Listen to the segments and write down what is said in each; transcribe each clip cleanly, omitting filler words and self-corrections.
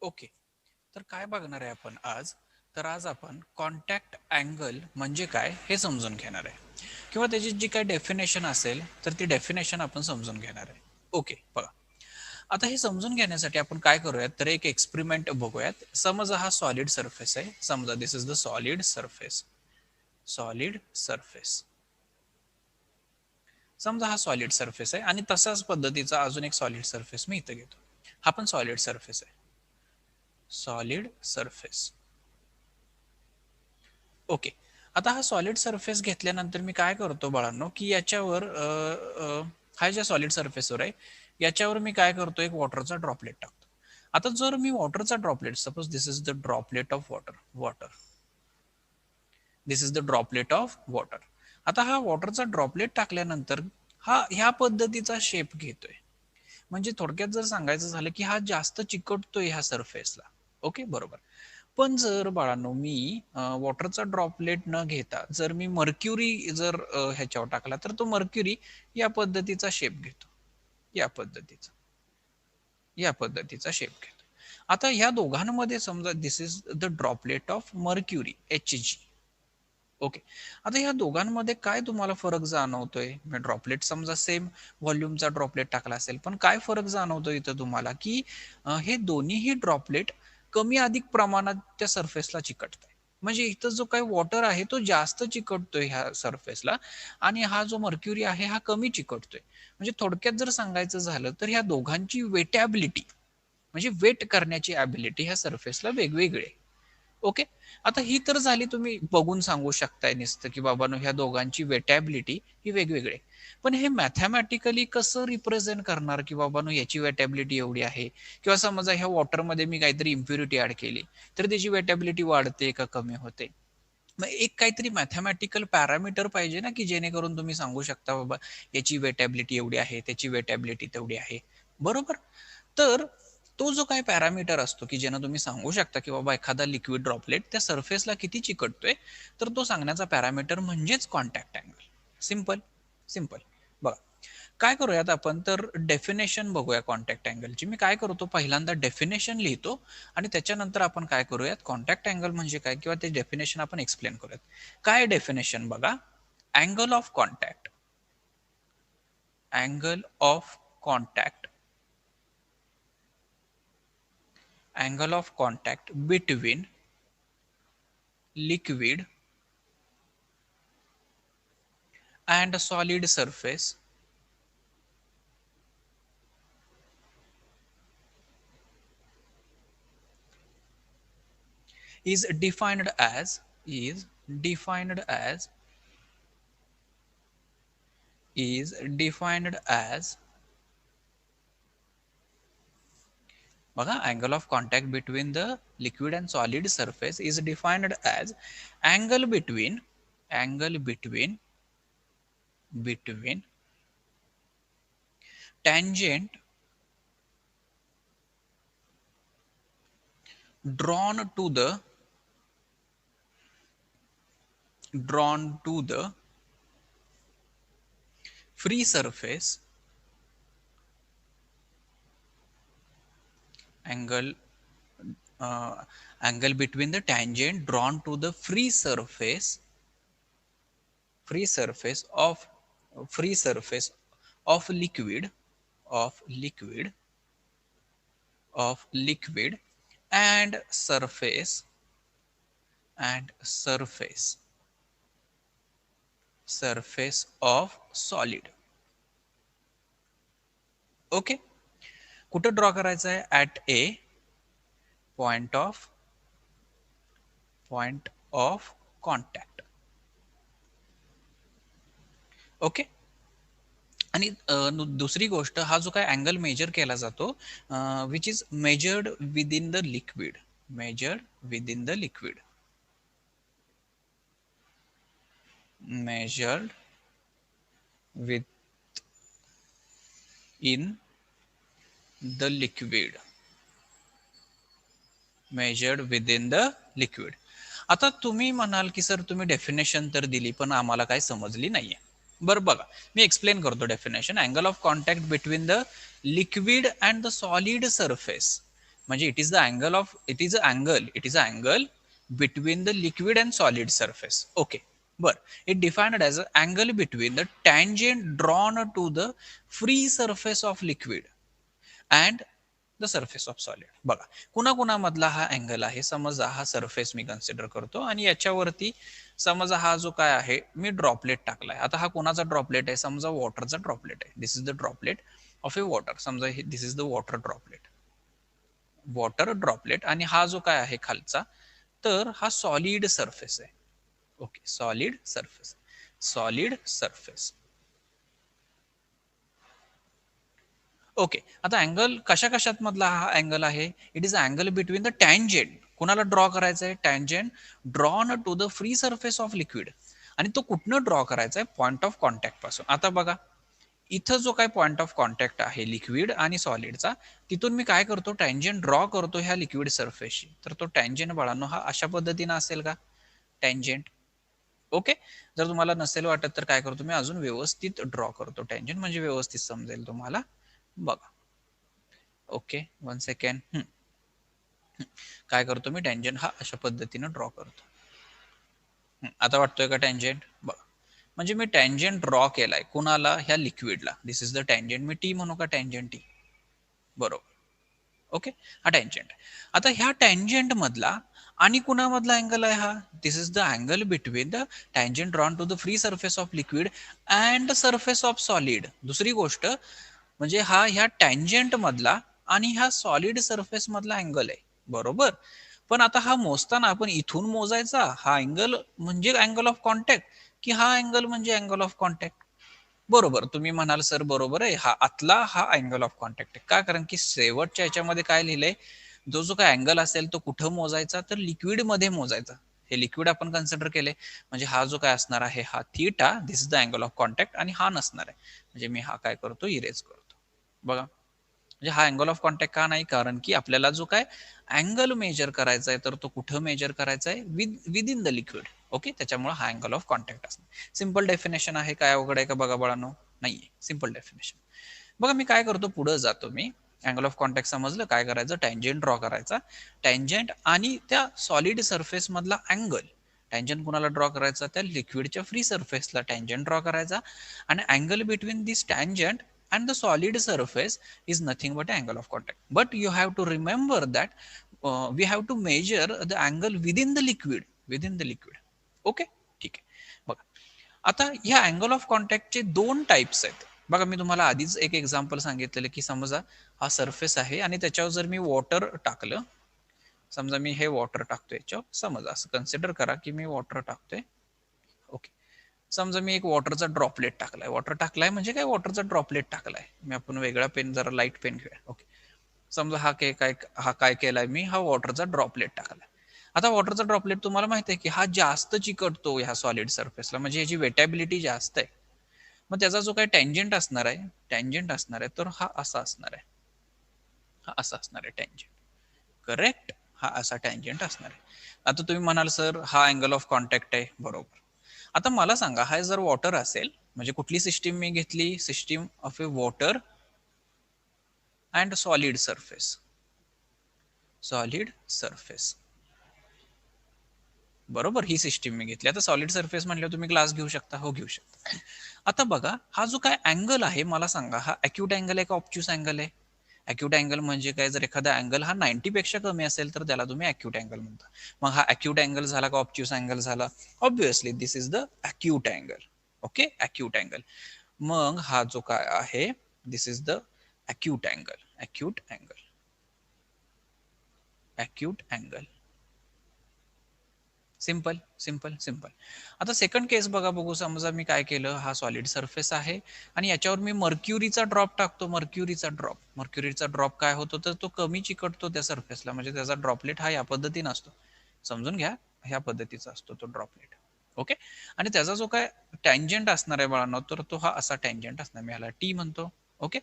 Okay, तर काय बघणार आहे आपण आज? तर आज आपण कॉन्टॅक्ट अँगल म्हणजे काय हे समजून घेणार आहे, किंवा त्याची जी काय डेफिनेशन असेल तर ती डेफिनेशन आपण समजून घेणार आहे. ओके, बघा. आता हे समजून घेण्यासाठी आपण काय करूयात, तर एक एक्सपेरिमेंट बघूयात. समजा हा सॉलिड सरफेस आहे. समजा this is the solid surface. Solid surface. समजा हा सॉलिड सरफेस आहे आणि तसाच पद्धतीचा अजून एक सॉलिड सरफेस मी इथं घेतो. हा पण सॉलिड सरफेस आहे. Solid surface. ओके. आता हा सॉलिड सरफेस घेतल्यानंतर मी काय करतो बाळांनो, की याच्यावर हा ज्या सॉलिड सरफेसवर आहे याच्यावर मी काय करतो, एक वॉटरचा ड्रॉपलेट टाकतो. आता जर मी वॉटरचा droplet, suppose this is the droplet of water. Water, this is the droplet of water. आता हा वॉटरचा ड्रॉपलेट टाकल्यानंतर हा ह्या पद्धतीचा शेप घेतोय. म्हणजे थोडक्यात जर सांगायचं झालं की हा जास्त चिकटतोय ह्या सरफेसला. ओके, बरोबर. पण जर बाळांनो मी वॉटरचा ड्रॉपलेट न घेता जर मी मर्क्युरी जर ह्याच्यावर टाकला, तर तो मर्क्युरी या पद्धतीचा शेप घेतो. या पद्धतीचा, या पद्धतीचा शेप घेतो. आता ह्या दोघांमध्ये समजा this is the droplet of mercury, H G. Okay. आता ह्या दोघांमध्ये काय तुम्हाला फरक जाणवतोय? मी ड्रॉपलेट समजा सेम व्हॉल्यूमचा ड्रॉपलेट टाकला असेल, पण काय फरक जाणवतो इथं तुम्हाला, की हे दोन्हीही ड्रॉपलेट कमी अधिक प्रमाणात त्या सरफेसला चिकटत आहे. म्हणजे इथं जो काही वॉटर आहे तो जास्त चिकटतोय ह्या सरफेसला, आणि हा जो मर्क्युरी आहे हा कमी चिकटतोय. म्हणजे थोडक्यात जर सांगायचं झालं तर ह्या दोघांची वेटॅबिलिटी, म्हणजे वेट करण्याची ॲबिलिटी ह्या सरफेसला वेगवेगळी आहे. ओके. आता ही तर झाली, तुम्ही बघून सांगू शकताय नुसतं की बाबांनो ह्या दोघांची वेटॅबिलिटी ही वेगवेगळी आहे. पण हे मॅथमॅटिकली कसं रिप्रेझेंट करणार, की बाबांनो याची वेटॅबिलिटी एवढी आहे, किंवा समजा ह्या वॉटरमध्ये मी काहीतरी इम्प्युरिटी ऍड केली तर त्याची वेटॅबिलिटी वाढते का कमी होते? मग एक काहीतरी मॅथमॅटिकल पॅरामीटर पाहिजे ना, की जेणेकरून तुम्ही सांगू शकता बाबा याची वेटॅबिलिटी एवढी आहे, त्याची वेटॅबिलिटी तेवढी आहे. बरोबर. तर तो जो काही पॅरामीटर असतो की ज्यानं तुम्ही सांगू शकता की बाबा एखादा लिक्विड ड्रॉपलेट त्या सरफेसला किती चिकटतोय, तर तो सांगण्याचा पॅरामीटर म्हणजेच कॉन्टॅक्ट अँगल. सिंपल. सिंपल. बघा, काय करूयात आपण, तर डेफिनेशन बघूया कॉन्टॅक्ट अँगलची. मी काय करतो, पहिल्यांदा डेफिनेशन लिहितो आणि त्याच्यानंतर आपण काय करूयात, कॉन्टॅक्ट अँगल म्हणजे काय किंवा ते डेफिनेशन आपण एक्सप्लेन करूयात. काय डेफिनेशन बघा. Angle of contact. Angle of contact. angle of contact between liquid and solid surface is defined as is defined as is defined as बघा, angle of contact between the liquid and solid surface is defined as angle between between tangent drawn to the free surface. Angle angle between the tangent drawn to the free surface of free surface of liquid of liquid of liquid and surface surface of solid. Okay. कुठं draw करायचं आहे, at a point of contact. Okay. आणि दुसरी गोष्ट, हा जो काय angle major केला जातो, which is measured within the liquid. Measured within the liquid. measured with in the liquid. measured within the liquid. आता तुम्ही म्हणाल की सर तुम्ही डेफिनेशन तर दिली पण आम्हाला काय समजली नाहीये. बरं बघा, मी एक्सप्लेन करतो definition. Angle of contact between the liquid and the solid surface म्हणजे it is a angle between the liquid and solid surface. Okay, बर. It defined as a angle between the tangent drawn to the free surface of liquid and the surface of solid. बघा, कुणाकुणामधला हा angle आहे. समजा हा surface मी consider करतो आणि याच्यावरती समजा हा जो काय आहे मी ड्रॉपलेट टाकलाय. आता हा कोणाचा ड्रॉपलेट आहे? समजा वॉटरचा ड्रॉपलेट आहे. This is the droplet of a water. समजा this is the water droplet आणि हा जो काय आहे खालचा, तर हा सॉलिड सरफेस आहे. Okay, solid surface. ओके, आता अँगल कशा कशात मधला हा अँगल आहे? It is angle between the tangent. कुणाला ड्रॉ करायचं आहे? Tangent drawn to the free surface of liquid. आणि तो कुठनं ड्रॉ करायचा आहे? पॉइंट ऑफ कॉन्टॅक्ट पासून. आता बघा, इथं जो काय पॉइंट ऑफ कॉन्टॅक्ट आहे लिक्विड आणि सॉलिडचा, तिथून मी काय करतो? टँजेंट ड्रॉ करतो ह्या लिक्विड सरफेसशी. तर तो टँजेंट बाळांनो हा अशा पद्धतीनं असेल का? टँजेंट. ओके. जर तुम्हाला नसेल वाटत तर काय करतो मी अजून व्यवस्थित ड्रॉ करतो टँजेंट, म्हणजे व्यवस्थित समजेल तुम्हाला. बघा, ओके, 1 सेकंड. काय करतो मी? टँजेंट हा अशा पद्धतीनं ड्रॉ करतो. आता वाटतोय का टँजेंट? बघा, म्हणजे मी टँजेंट ड्रॉ केलाय. कुणाला? ह्या लिक्विडला. This is the tangent. मी टी म्हणू का? Tangent T. बरोबर. ओके, हा टँजेंट. आता ह्या टँजेंट मधला आणि कुणामधला अँगल आहे हा? This is the angle between the tangent drawn to the free surface of liquid and surface of solid. दुसरी गोष्ट म्हणजे हा ह्या टँजेंट मधला आणि ह्या सॉलिड सरफेस मधला अँगल आहे. बरोबर. पण आता हा मोजताना आपण इथून मोजायचा हा अँगल म्हणजे अँगल ऑफ कॉन्टॅक्ट, की हा अँगल म्हणजे अँगल ऑफ कॉन्टॅक्ट? बरोबर, तुम्ही म्हणाल सर बरोबर आहे, हा आतला हा अँगल ऑफ कॉन्टॅक्ट आहे. का? कारण की शेवटच्या याच्यामध्ये काय लिहिलंय, जो जो काय अँगल असेल तो कुठं मोजायचा? तर लिक्विड मध्ये मोजायचा. हे लिक्विड आपण कन्सिडर केले, म्हणजे हा जो काय असणार आहे हा theta, this is the angle of contact, आणि हा नसणार आहे. म्हणजे मी हा काय करतो? इरेज करतो. बघा, म्हणजे हा अँगल ऑफ कॉन्टॅक्ट का नाही? कारण की आपल्याला जो काय अँगल मेजर करायचा आहे तर तो कुठं मेजर करायचा आहे? With in the liquid. Okay, त्याच्यामुळे हा अँगल ऑफ कॉन्टॅक्ट असणार. सिंपल डेफिनेशन आहे. काय अवघड आहे का? बघा बाळांनो, नाहीये. Simple definition. बघा, मी काय करतो? पुढे जातो मी. अँगल ऑफ कॉन्टॅक्ट समजलं. काय करायचं? टँजेंट ड्रॉ करायचा. टँजेंट आणि त्या सॉलिड सरफेस मधला अँगल. टँजेंट कुणाला ड्रॉ करायचा? त्या लिक्विडच्या फ्री सरफेसला टँजेंट ड्रॉ करायचा. आणि angle between this tangent and the solid surface is nothing but angle of contact. But you have to remember that we have to measure the angle within the liquid. Okay, ठीक आहे. बघा, आता ह्या angle of कॉन्टॅक्टचे दोन types आहेत. बघा, मी तुम्हाला आधीच एक एक्झाम्पल सांगितलेलं की समजा हा सरफेस आहे आणि त्याच्यावर जर मी वॉटर टाकलं, समजा मी हे वॉटर टाकतोय याच्यावर, समजा असं कन्सिडर करा की मी वॉटर टाकतोय. ओके, समजा मी एक वॉटरचा ड्रॉपलेट टाकलाय. वॉटर टाकलाय म्हणजे काय? वॉटरचा ड्रॉपलेट टाकलाय. मी आपण वेगळा पेन, जरा लाईट पेन घेऊया. ओके, समजा हा काय केलाय मी? हा वॉटरचा ड्रॉपलेट टाकलाय. आता वॉटरचा ड्रॉपलेट तुम्हाला माहित आहे की हा जास्त चिकटतो ह्या सॉलिड सरफेसला, म्हणजे ह्याची वेटॅबिलिटी जास्त आहे. मग त्याचा जो काही टँजेंट असणार आहे तर हा असा असणार आहे. हा असा असणार आहे टँजेंट. करेक्ट, हा असा टँजेंट असणार आहे. आता तुम्ही म्हणाल सर हा अँगल ऑफ कॉन्टॅक्ट आहे. बरोबर. आता मला सांगा, हा जर वॉटर असेल, म्हणजे कुठली सिस्टीम मी घेतली? System of a water and solid surface. बरोबर, ही सिस्टीम मी घेतली. आता सॉलिड सरफेस म्हटल्यावर तुम्ही ग्लास घेऊ शकता. हो, घेऊ शकता. आता बघा, हा जो काय अँगल आहे, मला सांगा हा अॅक्यूट अँगल आहे का ऑब्च्यूस अँगल आहे? अॅक्यूट अँगल म्हणजे काय? जर एखादा अँगल हा 90 पेक्षा कमी असेल तर त्याला तुम्ही अॅक्यूट अँगल म्हणता. मग हा अॅक्यूट अँगल झाला का ऑब्च्यूस अँगल झाला? Obviously this is the acute angle. Okay, acute angle. मग हा जो काय आहे, this is the acute angle. Acute angle. Simple simple simple. आता सेकंड केस बघू. समजा मी काय केलं, हा सॉलिड सरफेस आहे आणि याच्यावर मी मर्क्युरीचा ड्रॉप टाकतो. मर्क्युरीचा ड्रॉप काय होतो? तर तो कमी चिकटतो त्या सरफेसला, म्हणजे त्याचा ड्रॉपलेट हा या पद्धतीने असतो. समजून घ्या, ह्या पद्धतीचा असतो तो ड्रॉपलेट. ओके, आणि त्याचा जो काय टँजेंट असणार आहे बाळांनो, तर तो हा असा टँजेंट असणार, मी ह्याला टी म्हणतो. ओके,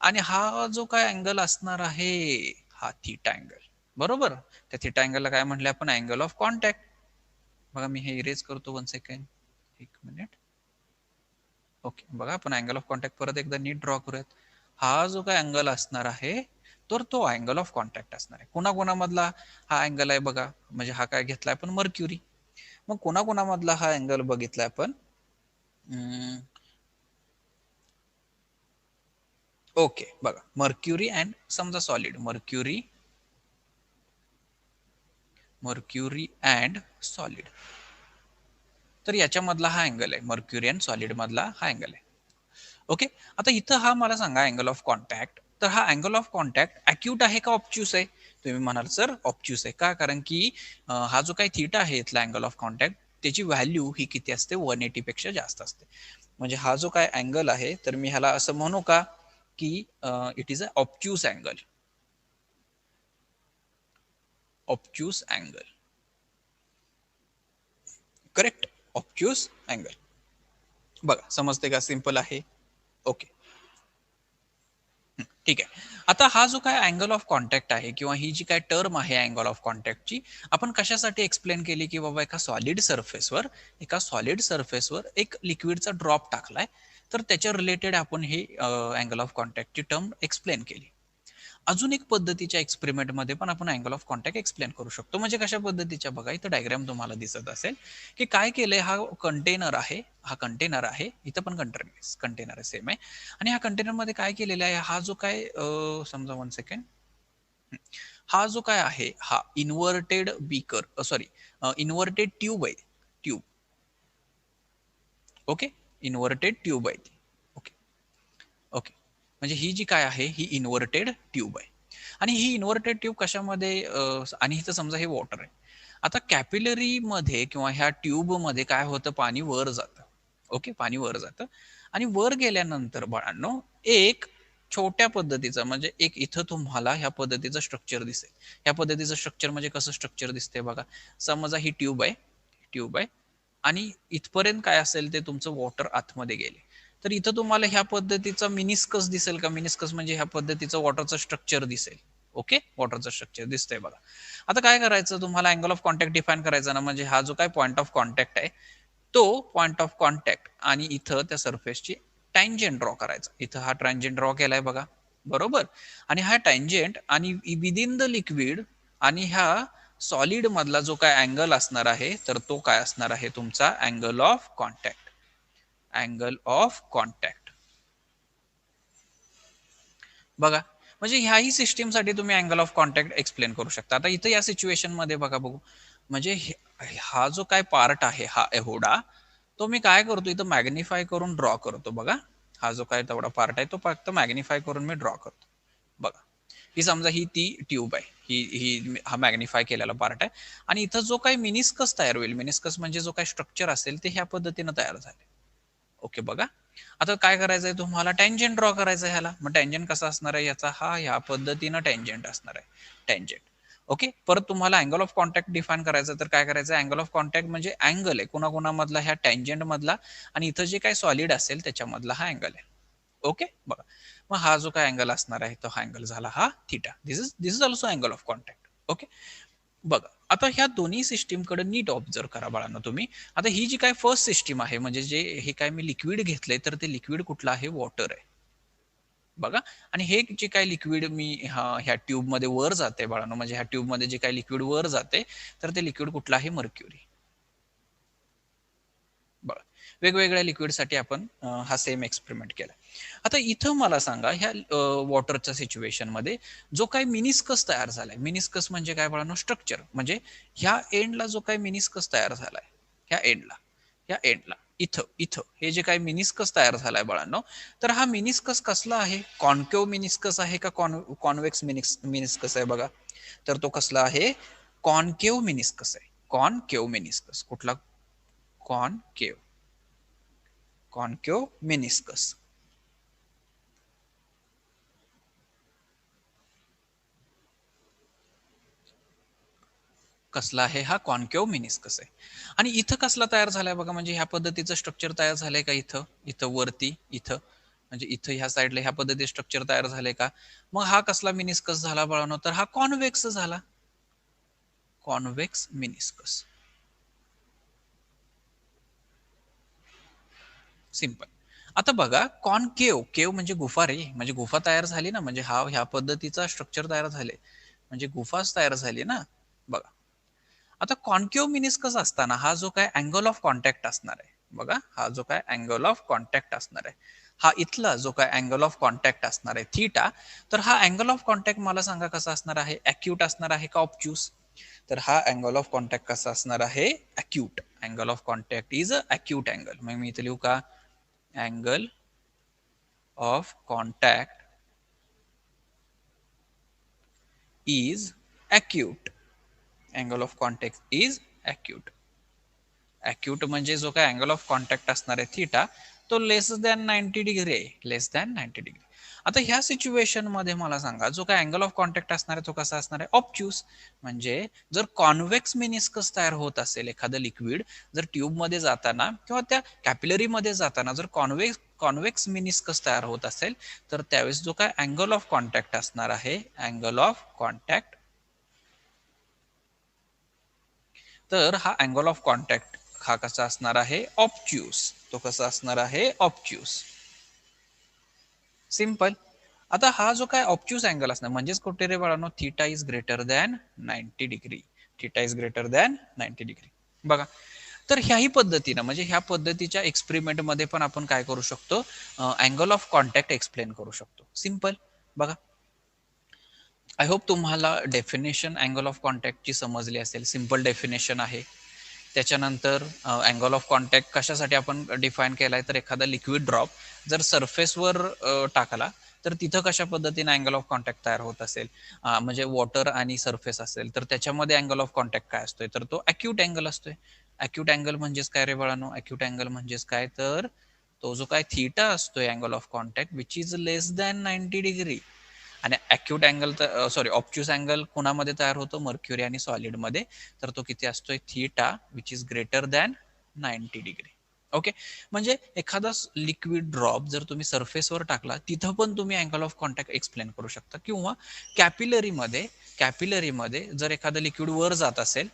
आणि हा जो काय अँगल असणार आहे हा थीटा अँगल. बरोबर. त्या थीटा अँगलला काय म्हटलं आपण? Angle of contact. बघा, मी हे इरेज करतो. 1 सेकंड, 1 मिनिट. ओके, बघा, आपण अँगल ऑफ कॉन्टॅक्ट परत एकदा नीट ड्रॉ करूयात. हा जो काय अँगल असणार आहे तर तो अँगल ऑफ कॉन्टॅक्ट असणार आहे. कोणाकोणामधला हा अँगल आहे बघा, म्हणजे हा काय घेतलाय आपण मर्क्युरी. मग कोणाकोणामधला हा अँगल बघितलाय आपण, ओके बघा, मर्क्युरी अँड समजा सॉलिड, मर्क्युरी अँड सॉलिड, तर याच्यामधला हा अँगल आहे, मर्क्युरी अँड सॉलिड मधला हा अँगल आहे. ओके, आता इथं हा मला सांगा अँगल ऑफ कॉन्टॅक्ट, तर हा अँगल ऑफ कॉन्टॅक्ट अॅक्यूट आहे का ऑब्च्यूस आहे? तुम्ही म्हणाल सर ऑब्च्यूस आहे का, कारण की हा जो काही थीटा आहे इथला अँगल ऑफ कॉन्टॅक्ट, त्याची व्हॅल्यू ही किती असते, 180 पेक्षा जास्त असते. म्हणजे हा जो काय अँगल आहे, तर मी ह्याला असं म्हणू का की it is a obtuse angle, obtuse angle, correct, obtuse angle. बघा समजते का, सिंपल आहे. ओके, ठीक आहे. आता हा जो काय अँगल ऑफ कॉन्टॅक्ट आहे किंवा ही जी काय टर्म आहे अँगल ऑफ कॉन्टॅक्टची, आपण कशासाठी एक्सप्लेन केली की बाबा एका सॉलिड सरफेसवर एक लिक्विडचा ड्रॉप टाकलाय, तर त्याच्या रिलेटेड आपण हे अँगल ऑफ कॉन्टॅक्टची टर्म एक्सप्लेन केली. अजून एक पद्धतीच्या एक्सपेरिमेंटमध्ये पण आपण अँगल ऑफ कॉन्टॅक्ट एक्सप्लेन करू शकतो. म्हणजे कशा पद्धतीच्या, बघा इथं डायग्राम तुम्हाला दिसत असेल की काय केलंय, हा कंटेनर आहे, इथं पण कंटेनर आहे, सेम आहे. आणि ह्या कंटेनरमध्ये काय केलेलं आहे, हा जो काय समजा 1 सेकंड, हा जो काय आहे हा inverted beaker, sorry inverted tube आहे, ट्यूब. ओके, इन्व्हर्टेड ट्यूब आहे ती. ओके, ओके, म्हणजे ही जी काय आहे ही इन्व्हर्टेड ट्यूब आहे. आणि ही इन्व्हर्टेड ट्यूब कशामध्ये, आणि इथं समजा हे वॉटर आहे. आता कॅपिलरी मध्ये किंवा ह्या ट्यूब मध्ये काय होतं, पाणी वर जातं. ओके, पाणी वर जातं आणि वर गेल्यानंतर बाळांनो एक छोट्या पद्धतीचं, म्हणजे एक इथं तुम्हाला ह्या पद्धतीचं स्ट्रक्चर दिसेल. ह्या पद्धतीचं स्ट्रक्चर म्हणजे कसं स्ट्रक्चर दिसते बघा, समजा ही ट्यूब आहे आणि इथपर्यंत काय असेल ते तुमचं वॉटर आतमध्ये गेले, तर इथं तुम्हाला ह्या पद्धतीचा मिनिस्कस दिसेल का, मिनिस्कस म्हणजे ह्या पद्धतीचं वॉटरचं स्ट्रक्चर दिसेल. ओके, वॉटरचं स्ट्रक्चर दिसतंय बघा. आता काय करायचं, तुम्हाला अँगल ऑफ कॉन्टॅक्ट डिफाईन करायचा ना, म्हणजे हा जो काय पॉईंट ऑफ कॉन्टॅक्ट आहे, तो पॉईंट ऑफ कॉन्टॅक्ट आणि इथं त्या सरफेसची टँजेंट ड्रॉ करायचा. इथं हा टँजेंट ड्रॉ केलाय बघा, बरोबर. आणि हा टँजेंट आणि विदिन द लिक्विड आणि ह्या सॉलिड मधला जो काय अँगल असणार आहे, तर तो काय असणार आहे तुमचा angle of contact, angle of contact. बघा, म्हणजे ह्याही सिस्टीमसाठी तुम्ही अँगल ऑफ कॉन्टॅक्ट एक्सप्लेन करू शकता. आता इथं या सिच्युएशन मध्ये बघा, बघू म्हणजे हा जो काय पार्ट आहे हा एवढा, तो मी काय करतो इथं मॅग्निफाय करून ड्रॉ करतो बघा. हा जो काय तेवढा पार्ट आहे तो फक्त मॅग्निफाय करून मी ड्रॉ करतो बघा. ही समजा ही ती ट्यूब आहे, ही ही हा मॅग्निफाय केलेला पार्ट आहे. आणि इथं जो काही मिनिस्कस तयार होईल, मिनिस्कस म्हणजे जो काही स्ट्रक्चर असेल ते ह्या पद्धतीनं तयार झाले. ओके बघा, आता काय करायचंय तुम्हाला, टँजेंट ड्रॉ करायचा आहे ह्याला. मग टँजेंट कसा असणार आहे याचा, हा ह्या पद्धतीनं टँजेंट असणार आहे, टँजेंट. ओके, परत तुम्हाला अँगल ऑफ कॉन्टॅक्ट डिफाईन करायचं, तर काय करायचं, अँगल ऑफ कॉन्टॅक्ट म्हणजे अँगल आहे कोणाकोणामधला, ह्या टँजेंट मधला आणि इथं जे काही सॉलिड असेल त्याच्यामधला हा अँगल आहे. ओके बघा, मग हा जो काय अँगल असणार आहे तो हा अँगल झाला हा theta. This is also angle of contact. Okay बघा, आता ह्या दोन्ही सिस्टीमकडे नीट ऑब्झर्व करा बाळांनो तुम्ही. आता ही जी काय फर्स्ट सिस्टीम आहे, म्हणजे जे हे काय मी लिक्विड घेतलंय, तर ते लिक्विड कुठलं आहे, वॉटर आहे बघा. आणि हे जे काय लिक्विड मी ह्या ट्यूब मध्ये वर जाते बाळांनो, म्हणजे ह्या ट्यूब मध्ये जे काय लिक्विड वर जाते, तर ते लिक्विड कुठलं आहे, मर्क्युरी. बघा, वेगवेगळ्या लिक्विडसाठी आपण हा सेम एक्सपेरिमेंट केला. आता इथं मला सांगा, ह्या वॉटरच्या सिच्युएशन मध्ये जो काही मिनिस्कस तयार झालाय, मिनिस्कस म्हणजे काय बाळांनो, स्ट्रक्चर. म्हणजे ह्या एंडला जो काही मिनिस्कस तयार झालाय, ह्या एंडला इथं इथं हे जे काही मिनिस्कस तयार झालाय बाळांनो, तर हा मिनिस्कस कसला आहे, कॉन्केव मिनिस्कस आहे का कॉन्वेक्स मिनिस्कस आहे बघा. तर तो कसला आहे, कॉन्केव मिनिस्कस आहे. कॉन्केव मिनिस्कस कुठला, कॉन्केव, कॉन्केव मिनिस्कस. कसला आहे, हा कॉन्केव मिनिस्कस आहे. आणि इथं कसला तयार झालाय बघा, म्हणजे ह्या पद्धतीचं स्ट्रक्चर तयार झालंय का, इथं इथं वरती इथं, म्हणजे इथं ह्या साईडला ह्या पद्धतीचे स्ट्रक्चर तयार झाले का. मग हा कसला मिनिस्कस झाला बाळांनो, तर हा कॉन्वेक्स झाला, कॉन्वेक्स मिनिस्कस. सिंपल. आता बघा कॉनकेव, केव म्हणजे गुफा रे, म्हणजे गुफा तयार झाली ना, म्हणजे हा ह्या पद्धतीचा स्ट्रक्चर तयार झाले, म्हणजे गुफाच तयार झाली ना. बघा आता कॉन्केव मिनिस्कस असताना हा जो काय अँगल ऑफ कॉन्टॅक्ट असणार आहे, बघा हा जो काय अँगल ऑफ कॉन्टॅक्ट असणार आहे, हा इथला जो काय अँगल ऑफ कॉन्टॅक्ट असणार आहे थीटा, तर हा अँगल ऑफ कॉन्टॅक्ट मला सांगा कसा असणार आहे, अॅक्यूट असणार आहे का ऑब्च्यूस? तर हा अँगल ऑफ कॉन्टॅक्ट कसा असणार आहे, acute. Angle of contact is acute angle. मग मी इथे लिहू का, angle of contact is acute. Angle of contact is acute. Acute म्हणजे जो काय अँगल ऑफ कॉन्टॅक्ट असणार आहे थीटा, तो लेस दॅन 90 डिग्री आहे, लेस दॅन 90 डिग्री. आता ह्या सिच्युएशन मध्ये मला सांगा जो काय अँगल ऑफ कॉन्टॅक्ट असणार आहे तो कसा असणार आहे, ऑब्च्यूस. म्हणजे जर कॉन्व्हेक्स मिनिस्कस तयार होत असेल एखादं लिक्विड, जर ट्यूब मध्ये जाताना किंवा त्या कॅपिलरी मध्ये जाताना जर कॉन्व्हेक्स मिनिस्कस तयार होत असेल, तर त्यावेळेस जो काय अँगल ऑफ कॉन्टॅक्ट असणार आहे, अँगल ऑफ कॉन्टॅक्ट, तर हा अँगल ऑफ कॉन्टॅक्ट हा कसा असणार आहे, ऑब्च्यूस. तो कसा असणार आहे, ऑब्च्यूस. सिंपल. आता हा जो काय ऑब्च्यूस अँगल असणार म्हणजेच कुठे रे बाळांनो, theta is greater than 90 degree. Theta is greater than 90 degree. बघा तर ह्याही पद्धतीनं म्हणजे ह्या पद्धतीच्या एक्सपेरिमेंट मध्ये पण आपण काय करू शकतो, अँगल ऑफ कॉन्टॅक्ट एक्सप्लेन करू शकतो. सिंपल. बघा आय होप तुम्हाला डेफिनेशन अँगल ऑफ कॉन्टॅक्टची समजली असेल. सिंपल डेफिनेशन आहे. त्याच्यानंतर अँगल ऑफ कॉन्टॅक्ट कशासाठी आपण डिफाईन केलाय, तर एखादा लिक्विड ड्रॉप जर सरफेसवर टाकला तर तिथं कशा पद्धतीने अँगल ऑफ कॉन्टॅक्ट तयार होत असेल, म्हणजे वॉटर आणि सरफेस असेल तर त्याच्यामध्ये अँगल ऑफ कॉन्टॅक्ट काय असतोय, तर तो अॅक्यूट अँगल असतोय. अॅक्यूट अँगल म्हणजेच काय रे बाळांनो, अॅक्यूट अँगल म्हणजेच काय, तर तो जो काय थीटा असतोय angle of contact which is less than 90 degree. आणि अॅक्यूट अँगल तर सॉरी ऑब्च्यूस अँगल कोणामध्ये तयार होतो, मर्क्युरी आणि सॉलिड मध्ये, तर तो किती असतोय, theta which is greater than 90 degree. Okay. म्हणजे एखादा लिक्विड ड्रॉप जर तुम्ही सरफेसवर टाकला तिथं पण तुम्ही अँगल ऑफ कॉन्टॅक्ट एक्सप्लेन करू शकता, किंवा कॅपिलरीमध्ये जर एखादं लिक्विड वर जात असेल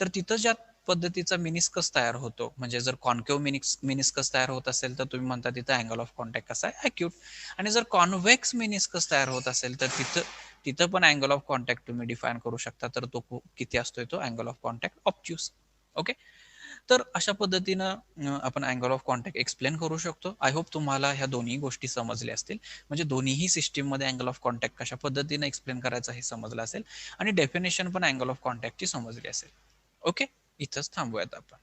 तर तिथं ज्या पद्धतीचा मिनिस्कस तयार होतो, म्हणजे जर कॉन्केव मिनिस्कस तयार होत असेल तर तुम्ही म्हणता तिथं अँगल ऑफ कॉन्टॅक्ट कसा आहे, अॅक्यूट. आणि जर कॉन्व्हेक्स मिनिस्कस तयार होत असेल तर तिथं तिथं पण अँगल ऑफ कॉन्टॅक्ट तुम्ही डिफाईन करू शकता, तर तो किती असतोय, तो अँगल ऑफ कॉन्टॅक्ट ऑब्च्यूस. ओके. तर अशा पद्धतीनं आपण अँगल ऑफ कॉन्टॅक्ट एक्सप्लेन करू शकतो. आय होप तुम्हाला ह्या दोन्ही गोष्टी समजल्या असतील, म्हणजे दोन्हीही सिस्टीममध्ये अँगल ऑफ कॉन्टॅक्ट कशा पद्धतीने एक्सप्लेन करायचं हे समजलं असेल, आणि डेफिनेशन पण अँगल ऑफ कॉन्टॅक्टची समजली असेल. ओके. इथंच थांबूयात आपण.